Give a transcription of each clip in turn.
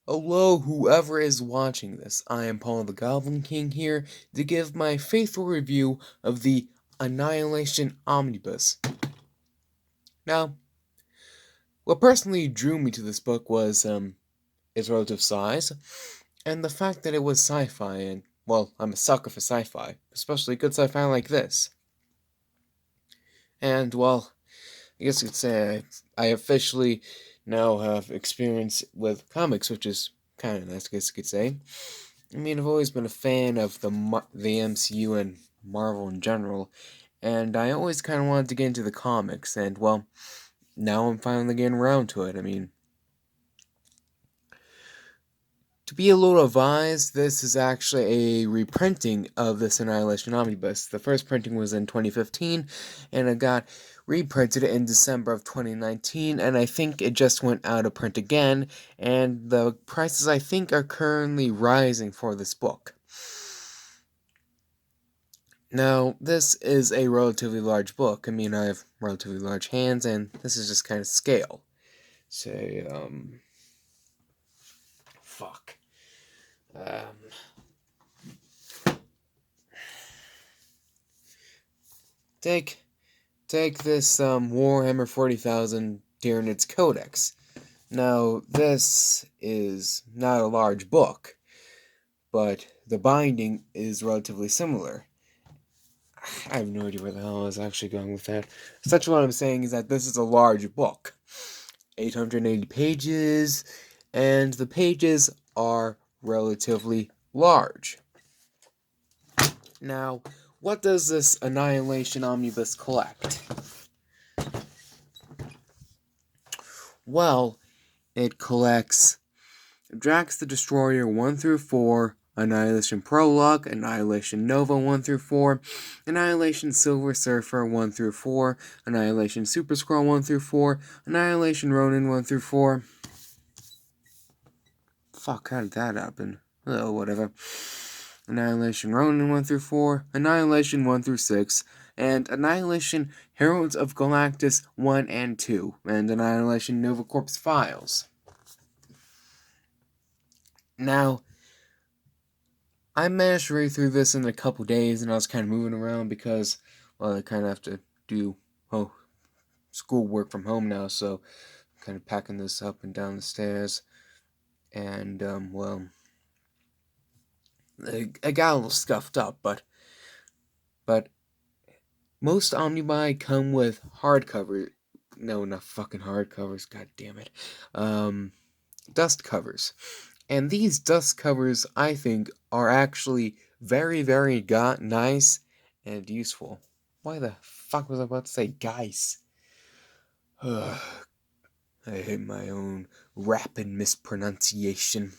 Hello, whoever is watching this. I am Paul the Goblin King here to give my faithful review of the Annihilation omnibus. Now, what personally drew me to this book was its relative size and the fact that it was sci-fi, and well, I'm a sucker for sci-fi, especially good sci-fi like this. And well, I guess you could say I officially now have experience with comics, which is kind of nice, I guess you could say. I mean, I've always been a fan of the MCU and Marvel in general, and I always kind of wanted to get into the comics, and well, now I'm finally getting around to it. I mean, to be a little advised, this is actually a reprinting of this Annihilation Omnibus. The first printing was in 2015, and it got reprinted in December of 2019, and I think it just went out of print again, and the prices I think are currently rising for this book. Now, this is a relatively large book. I mean, I have relatively large hands, and this is just kind of scale. Say, fuck. Um, take this, Warhammer 40,000 Tyranids Codex. Now, this is not a large book, but the binding is relatively similar. I have no idea where the hell I was actually going with that. Essentially what I'm saying is that this is a large book. 880 pages, and the pages are relatively large. Now, what does this Annihilation Omnibus collect? Well, it collects Drax the Destroyer 1 through 4, Annihilation Prologue, Annihilation Nova 1 through 4, Annihilation Silver Surfer 1 through 4, Annihilation Super Skrull 1 through 4, Annihilation Ronin 1 through 4. Fuck, how did that happen? Oh, whatever. Annihilation Ronin 1 through 4, Annihilation 1 through 6, and Annihilation Heralds of Galactus 1 and 2, and Annihilation Nova Corps Files. Now, I managed to read through this in a couple days, and I was kind of moving around because, well, I kind of have to do schoolwork from home now, so I'm kind of packing this up and down the stairs, and, well, I got a little scuffed up, but most omnibuy come with hardcover. No, not fucking hardcovers. God damn it. Dust covers. And these dust covers, I think, are actually very, very nice and useful. Why the fuck was I about to say guys? I hate my own rapid mispronunciation.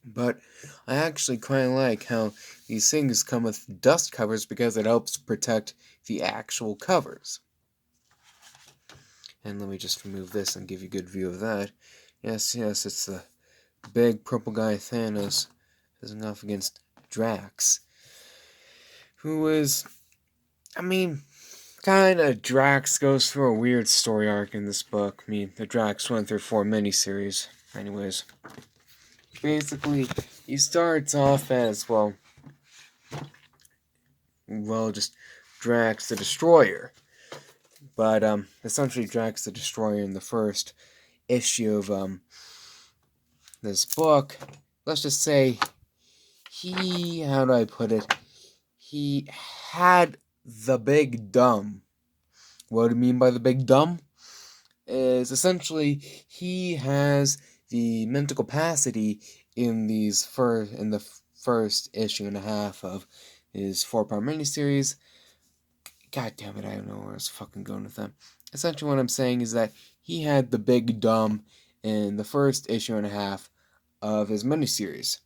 But I actually quite like how these things come with dust covers because it helps protect the actual covers. And let me just remove this and give you a good view of that. Yes, it's the big purple guy Thanos facing off against Drax. Who is, I mean, kinda Drax goes through a weird story arc in this book. I mean, the Drax 1 through 4 miniseries. Anyways. Basically, he starts off as, well, just Drax the Destroyer. But, essentially Drax the Destroyer in the first issue of, this book, let's just say, how do I put it? He had the big dumb. What do you mean by the big dumb? Is essentially, he has the mental capacity in the first issue and a half of his 4-part miniseries. God damn it, I don't know where I was fucking going with that. Essentially what I'm saying is that he had the big dumb in the first issue and a half of his miniseries.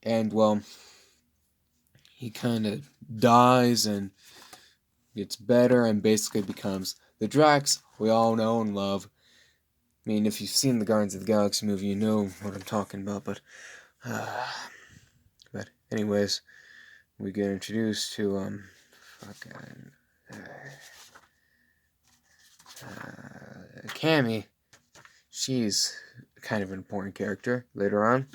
And, well, he kind of dies and gets better and basically becomes the Drax we all know and love. I mean, if you've seen the Guardians of the Galaxy movie, you know what I'm talking about, but anyways, we get introduced to, Cammy. She's kind of an important character later on.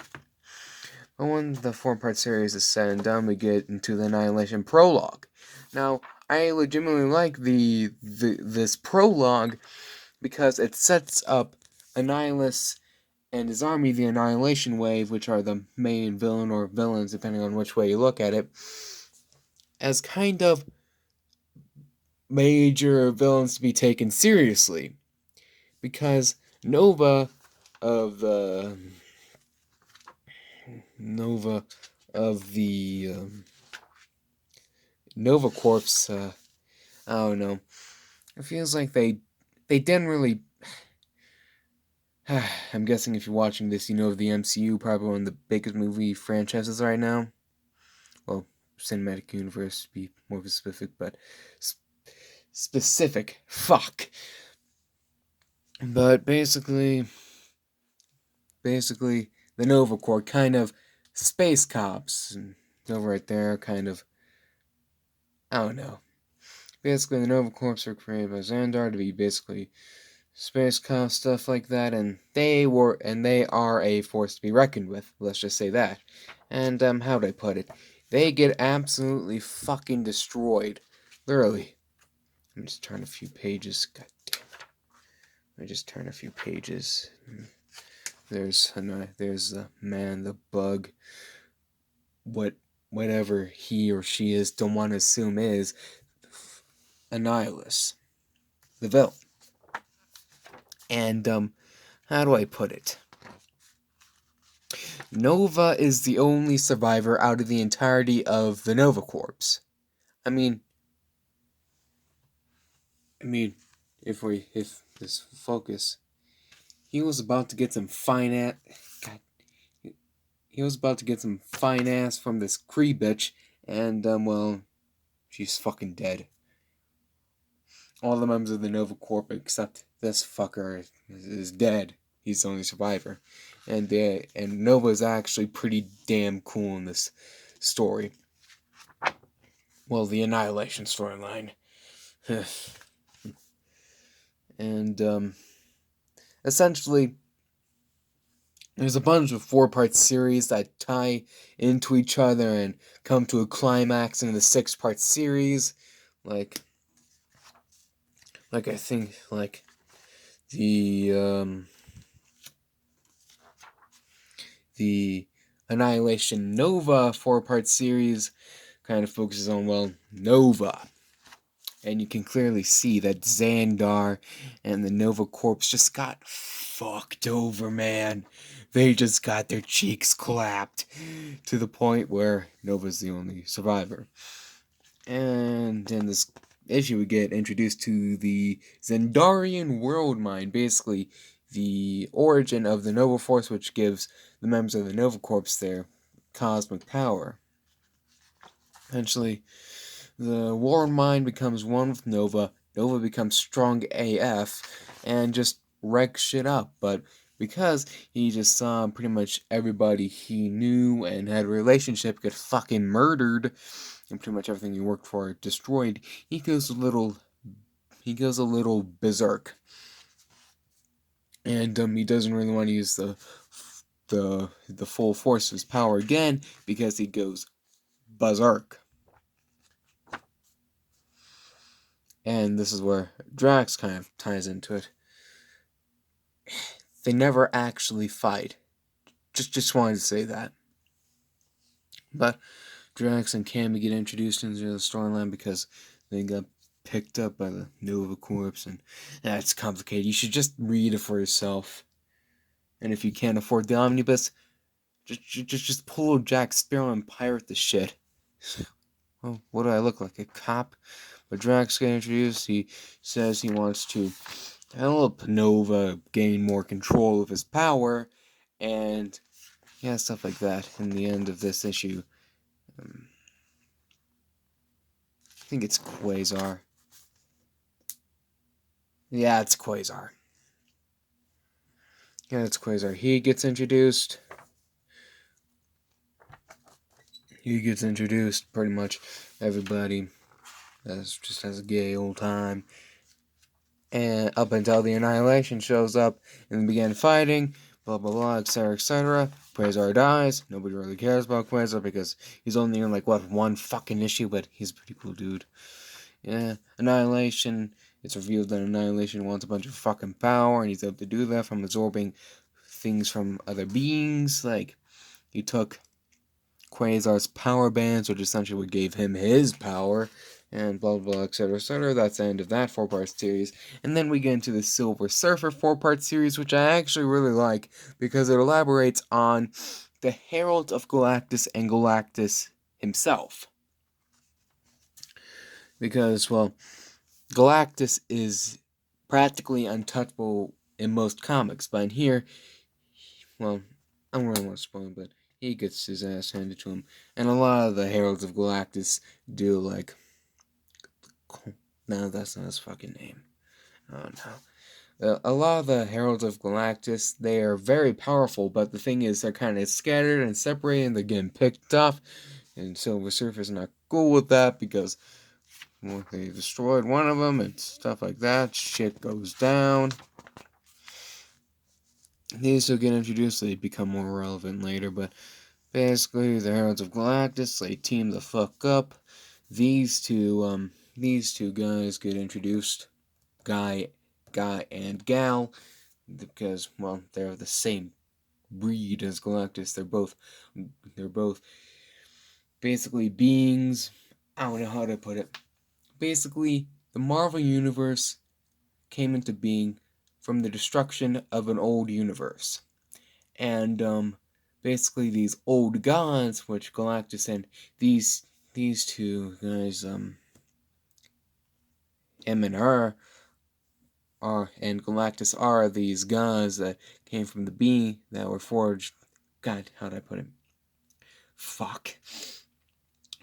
But when the 4-part series is said and done, we get into the Annihilation prologue. Now, I legitimately like this prologue because it sets up Annihilus and his army, the Annihilation Wave, which are the main villain or villains, depending on which way you look at it, as kind of major villains to be taken seriously. Because Nova of the Nova Corps, I don't know. It feels like they didn't really. I'm guessing if you're watching this, you know of the MCU, probably one of the biggest movie franchises right now. Well, cinematic universe, to be more specific, but specific. Fuck. But basically, the Nova Corps, kind of space cops, and over right there, kind of. I don't know. Basically, the Nova Corps are created by Xandar to be basically space cops, stuff like that, and they are a force to be reckoned with. Let's just say that. And how'd I put it? They get absolutely fucking destroyed, literally. Let me just turn a few pages. God damn it! Let me just turn a few pages. There's the man, the bug, whatever he or she is. Don't want to assume is Annihilus, the villain. And how do I put it? Nova is the only survivor out of the entirety of the Nova Corps. I mean, if this focus, he was about to get some fine ass. God, he was about to get some fine ass from this Kree bitch, and well, she's fucking dead. All the members of the Nova Corps except this fucker is dead. He's the only survivor. And Nova is actually pretty damn cool in this story. Well, the Annihilation storyline. And essentially, there's a bunch of 4-part series that tie into each other and come to a climax in the 6-part series. Like I think, like, the Annihilation Nova 4-part series kind of focuses on, well, Nova. And you can clearly see that Xandar and the Nova Corps just got fucked over, man. They just got their cheeks clapped to the point where Nova's the only survivor. And in this issue, we get introduced to the Xandarian world mind, basically the origin of the Nova Force, which gives the members of the Nova Corps their cosmic power. Eventually, the world mind becomes one with Nova. Nova becomes strong AF and just wrecks shit up. But because he just saw pretty much everybody he knew and had a relationship get fucking murdered, and pretty much everything he worked for destroyed, he goes a little berserk. And he doesn't really want to use the full force of his power again because he goes berserk. And this is where Drax kind of ties into it. They never actually fight. Just wanted to say that. But Drax and Cammy get introduced into the storyline because they got picked up by the Nova Corps, and that's complicated. You should just read it for yourself. And if you can't afford the omnibus, just pull a Jack Sparrow and pirate the shit. Well, what do I look like, a cop? But Drax gets introduced. He says he wants to help Nova gain more control of his power, and yeah, stuff like that. In the end of this issue, I think it's Quasar. Yeah, it's Quasar. Yeah, it's Quasar. He gets introduced. Pretty much everybody just has a gay old time. And up until the Annihilation shows up and began fighting. blah blah blah, etc. etc. Quasar dies. Nobody really cares about Quasar because he's only in like one fucking issue, but he's a pretty cool dude. Yeah, Annihilation. It's revealed that Annihilation wants a bunch of fucking power, and he's able to do that from absorbing things from other beings. Like, he took Quasar's power bands, which essentially what gave him his power, and blah blah, etc. etc. That's the end of that 4-part series. And then we get into the Silver Surfer 4-part series, which I actually really like because it elaborates on the Herald of Galactus and Galactus himself. Because, well, Galactus is practically untouchable in most comics, but in here, well, I don't really want to spoil him, but he gets his ass handed to him. And a lot of the Heralds of Galactus do, like... No, that's not his fucking name. Oh, no. A lot of the Heralds of Galactus, they are very powerful, but the thing is, they're kind of scattered and separated, and they're getting picked off. And Silver Surfer's not cool with that, because well, they destroyed one of them, and stuff like that. Shit goes down. These will get introduced, they become more relevant later, but basically, the Heralds of Galactus, they team the fuck up. These two guys get introduced, guy and gal, because, well, they're the same breed as Galactus. They're both basically beings. I don't know how to put it. Basically, the Marvel Universe came into being from the destruction of an old universe. And, basically these old gods, which Galactus and these two guys, M and R, and Galactus are these gods that came from the being that were forged. God, how'd I put it? Fuck.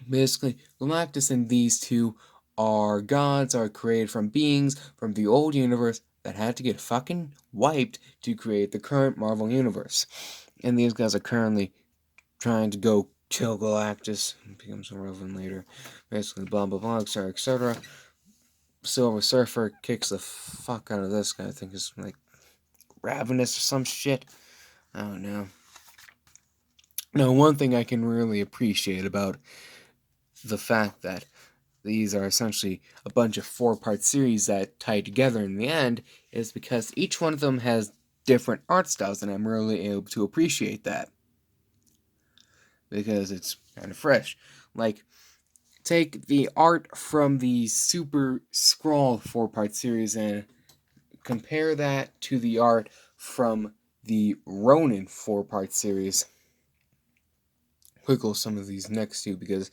Basically, Galactus and these two are gods, are created from beings from the old universe that had to get fucking wiped to create the current Marvel Universe. And these guys are currently trying to go kill Galactus. It becomes relevant later. Basically, blah blah blah, etc. etc. Silver Surfer kicks the fuck out of this guy. I think he's like ravenous or some shit. I don't know. Now, one thing I can really appreciate about the fact that these are essentially a bunch of 4-part series that tie together in the end is because each one of them has different art styles, and I'm really able to appreciate that. Because it's kind of fresh. Like, take the art from the Super Skrull 4-part series and compare that to the art from the Ronin 4-part series. Quickle some of these next two because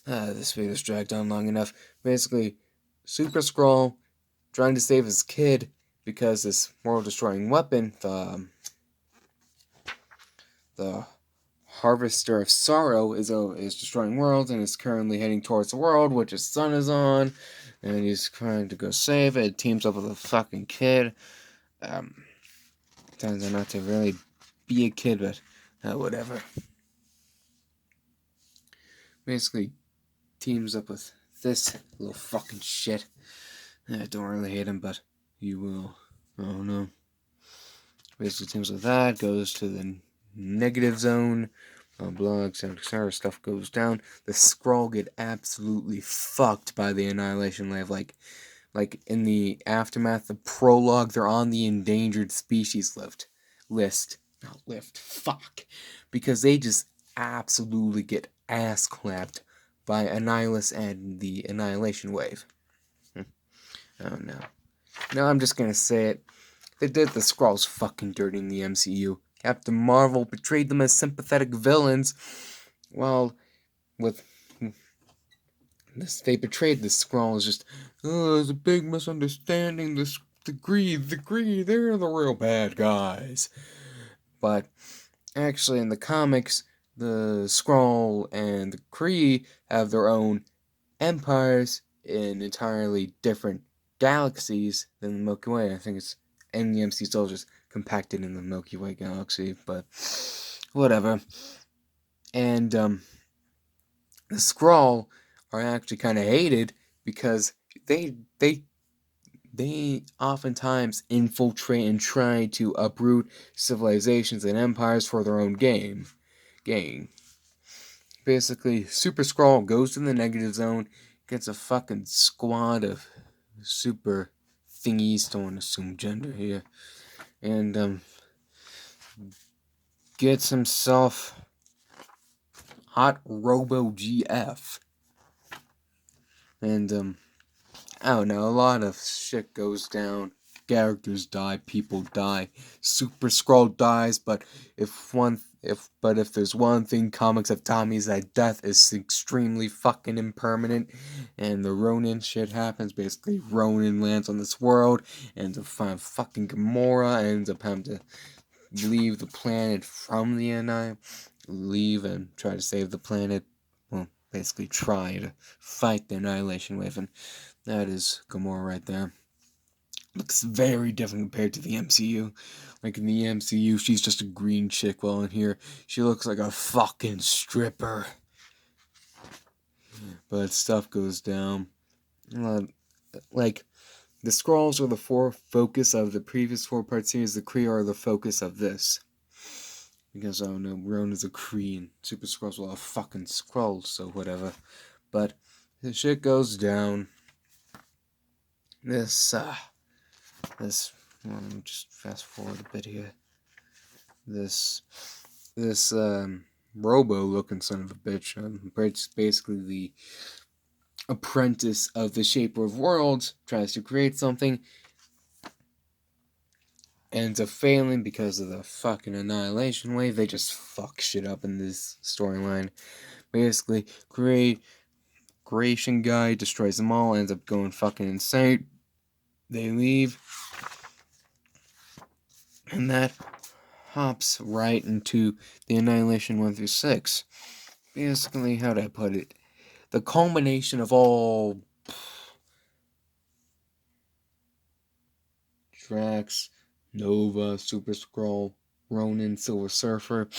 this video's dragged on long enough. Basically, Super Skrull trying to save his kid because this world-destroying weapon, the Harvester of Sorrow, is destroying worlds and is currently heading towards the world which his son is on, and he's trying to go save it. Teams up with a fucking kid. Turns out not to really be a kid, but whatever. Basically, teams up with this little fucking shit. I don't really hate him, but you will. Oh no. Basically, teams with that, goes to the negative zone. Blah, etc. Stuff goes down. The Skrull get absolutely fucked by the Annihilation Wave. Like in the aftermath, the prologue, they're on the endangered species list. Not lift. Fuck. Because they just absolutely get ass clapped by Annihilus and the Annihilation Wave. Oh no. No, I'm just gonna say it. They did the Skrulls fucking dirty in the MCU. Captain Marvel portrayed them as sympathetic villains, while with this, they portrayed the Skrulls just, there's a big misunderstanding, the greed, they're the real bad guys. But actually in the comics, the Skrull and the Kree have their own empires in entirely different galaxies than the Milky Way. I think it's in the MCU still just compacted in the Milky Way galaxy, but whatever. And the Skrull are actually kind of hated because they they oftentimes infiltrate and try to uproot civilizations and empires for their own gain. Basically, Super Skrull goes to the negative zone, gets a fucking squad of super thingies, don't want to assume gender here, and gets himself Hot Robo GF. And I don't know, a lot of shit goes down. Characters die, people die, Super Skrull dies, but if there's one thing comics have taught me is that death is extremely fucking impermanent, and the Ronin shit happens. Basically, Ronin lands on this world, ends up finding fucking Gamora, ends up having to leave the planet from the leave and try to save the planet. Well, basically try to fight the Annihilation Wave, and that is Gamora right there. Looks very different compared to the MCU. Like in the MCU, she's just a green chick, while in here, she looks like a fucking stripper. But stuff goes down. Like, the Skrulls are the focus of the previous 4-part series, the Kree are the focus of this. Because, I don't know, Ronan's a Kree, and Super Skrulls will have fucking Skrulls, so whatever. But, the shit goes down. This, well, let me just fast forward a bit here. This Robo-looking son of a bitch, it's basically the apprentice of the Shaper of Worlds, tries to create something, ends up failing because of the fucking Annihilation Wave. They just fuck shit up in this storyline. Basically, creation guy destroys them all, ends up going fucking insane. They leave, and that hops right into the Annihilation 1 through 6. Basically, how do I put it? The culmination of all Drax, Nova, Super Skrull, Ronin, Silver Surfer.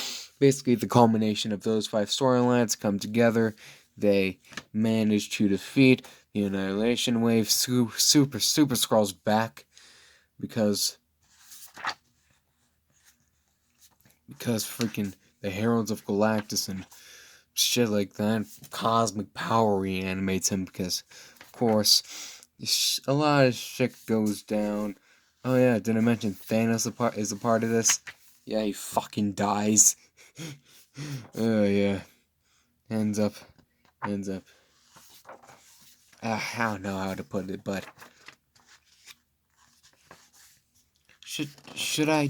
Basically, the culmination of those 5 storylines come together. They manage to defeat the Annihilation Wave. Super Skrull's back because freaking the Heralds of Galactus and shit like that, cosmic power reanimates him because, of course, a lot of shit goes down. Oh yeah, did I mention Thanos is a part of this? Yeah, he fucking dies. Oh yeah. Ends up. I don't know how to put it, but should I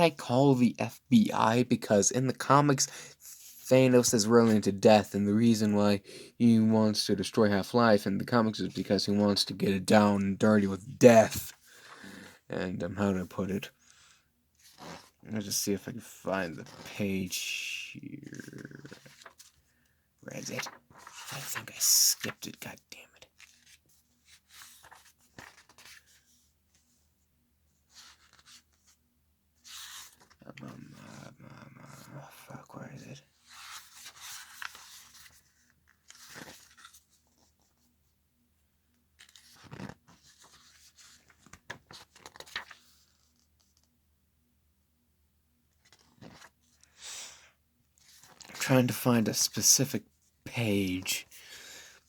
call the FBI? Because in the comics, Thanos is really into death, and the reason why he wants to destroy Half-Life in the comics is because he wants to get it down and dirty with death. And how do I put it? Let's just see if I can find the page here. Where is it? I think I skipped it. God damn it. Fuck, where is it? Trying to find a specific page,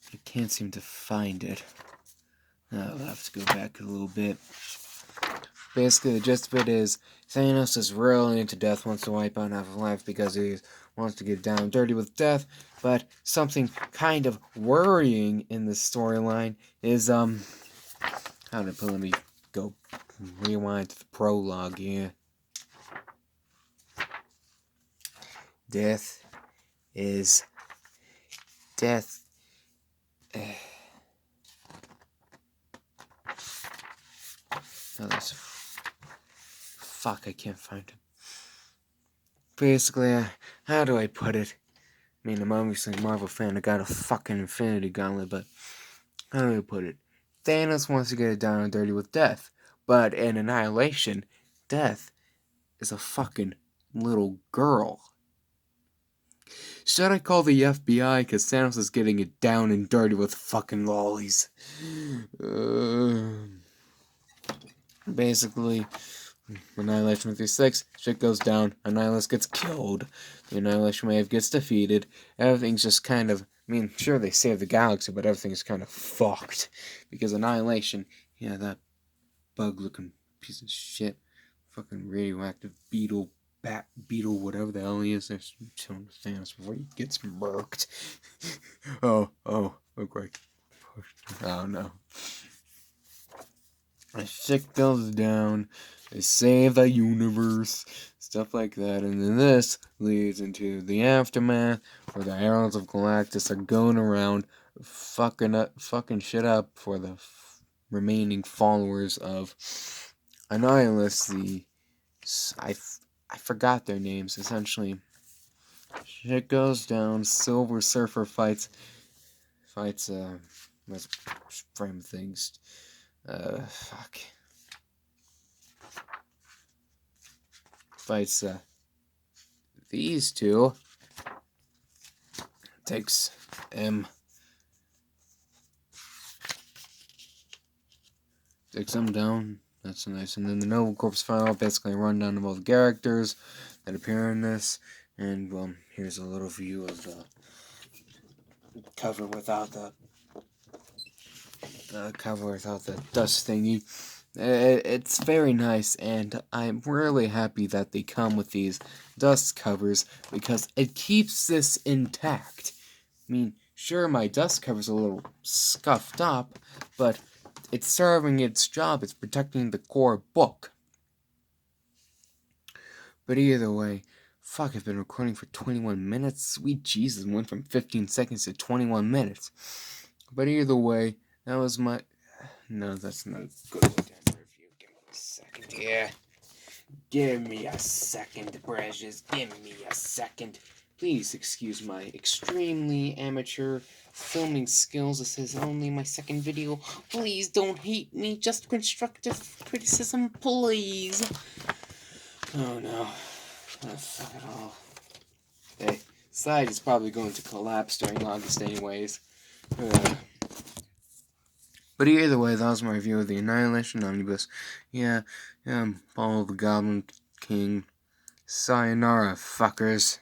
but I can't seem to find it. I'll have to go back a little bit. Basically, the gist of it is Thanos is really into death, wants to wipe out Half-Life because he wants to get down dirty with death. But something kind of worrying in this storyline is how to put? Let me go rewind to the prologue here. Death. Oh, that's fuck. I can't find him. Basically, how do I put it? I mean, I'm obviously a Marvel fan. I got a fucking Infinity Gauntlet, but how do I put it? Thanos wants to get it down and dirty with death, but in Annihilation, death is a fucking little girl. Should I call the FBI? Because Thanos is getting it down and dirty with fucking lollies. Basically, Annihilation 56, shit goes down, Annihilus gets killed, the Annihilation Wave gets defeated, everything's just kind of, I mean, sure they save the galaxy, but everything's kind of fucked. Because Annihilation, yeah, that bug-looking piece of shit, fucking radioactive beetle, bat beetle, whatever the hell he is, there's chilling with Thanos before he gets murked. Okay. Oh no. Shit goes down, they save the universe, stuff like that, and then this leads into the aftermath, where the Heralds of Galactus are going around fucking shit up for the remaining followers of Annihilus. I forgot their names. Essentially, shit goes down. Silver Surfer fights. Let's frame things. Fights these two. Takes takes them down. That's nice. And then the Noble Corps final, basically a rundown of all the characters that appear in this. And well, here's a little view of the cover without the dust thingy. It's very nice, and I'm really happy that they come with these dust covers because it keeps this intact. I mean, sure, my dust cover's a little scuffed up, but it's serving its job. It's protecting the core book. But either way, fuck, I've been recording for 21 minutes. Sweet Jesus, went from 15 seconds to 21 minutes. But either way, that was my... No, that's not a good review. Give me a second here. Give me a second, Precious. Give me a second. Please excuse my extremely amateur filming skills. This is only my second video. Please don't hate me. Just constructive criticism, please. Oh no. Oh, fuck it all. Hey, site is probably going to collapse during August anyways. But either way, that was my review of the Annihilation Omnibus. Yeah, Paul the Goblin King. Sayonara, fuckers.